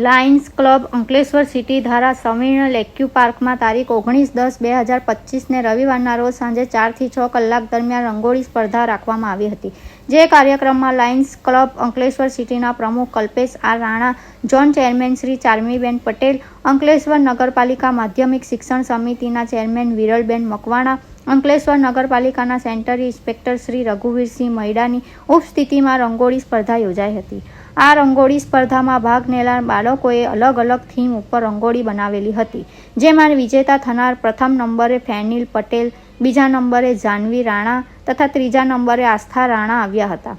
Lions club Ankleshwar city દ્વારા સંવિર્ણ લેક્યુ પાર્કમાં તારીખ 19/10/2025ને રવિવારના રોજ સાંજે 4 થી 6 કલાક દરમિયાન રંગોળી સ્પર્ધા રાખવામાં આવી હતી, જે કાર્યક્રમમાં લાયન્સ ક્લબ અંકલેશ્વર સિટીના પ્રમુખ Kalpesh R Rana, zone chairman Shri Charmiben Patel, Ankleshwar નગરપાલિકા માધ્યમિક શિક્ષણ સમિતિના ચેરમેન વિરલબેન મકવાણા, અંકલેશ્વર નગરપાલિકાના સેન્ટરી ઇન્સ્પેક્ટર શ્રી રઘુવીરસિંહ મૈડાની ઉપસ્થિતિમાં રંગોળી સ્પર્ધા યોજાઈ હતી। આ રંગોળી સ્પર્ધામાં ભાગ લેનાર બાળકોએ અલગ અલગ થીમ ઉપર રંગોળી બનાવેલી હતી, જેમાં વિજેતા થનાર પ્રથમ નંબરે ફેનિલ પટેલ, બીજા નંબરે જાનવી રાણા તથા ત્રીજા નંબરે આસ્થા રાણા આવ્યા હતા,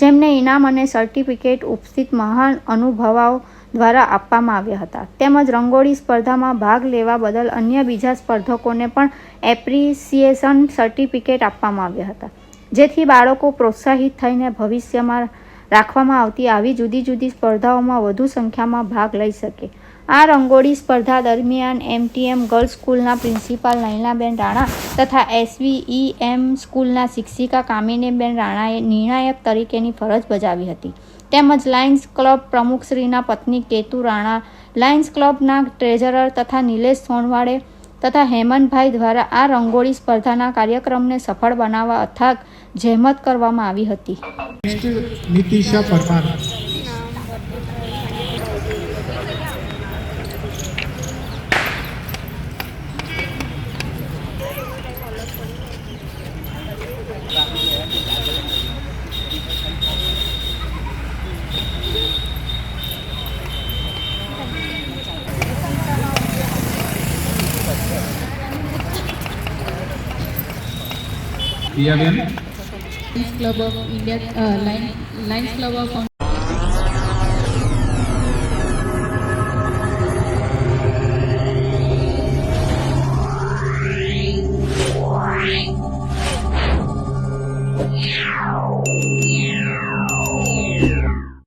જેમને ઇનામ અને સર્ટિફિકેટ ઉપસ્થિત મહાન અનુભવો દ્વારા આપવામાં આવ્યા હતા। તેમજ રંગોળી સ્પર્ધામાં ભાગ લેવા બદલ અન્ય બીજા સ્પર્ધકોને પણ એપ્રિસિએશન સર્ટિફિકેટ આપવામાં આવ્યા હતા, જેથી બાળકો પ્રોત્સાહિત થઈને ભવિષ્યમાં રાખવામાં આવતી આવી જુદી જુદી સ્પર્ધાઓમાં વધુ સંખ્યામાં ભાગ લઈ શકે। આ રંગોળી સ્પર્ધા દરમિયાન MTM ગર્લ્સ સ્કૂલના પ્રિન્સિપાલ નયનાબેન રાણા તથા SVEM સ્કૂલના શિક્ષિકા કામિનીબેન રાણાએ નિર્ણાયક તરીકેની ફરજ બજાવી હતી। તેમજ લાયન્સ ક્લબ પ્રમુખશ્રીના પત્ની કેતુ રાણા, લાયન્સ ક્લબના ટ્રેઝરર તથા નિલેશ સોનવાડે તથા હેમંતભાઈ દ્વારા આ રંગોળી સ્પર્ધાના કાર્યક્રમને સફળ બનાવવા અથાગ જહેમત કરવામાં આવી હતી। Nitisha Parmar. Lions Club of India, Lions Club of Yeah.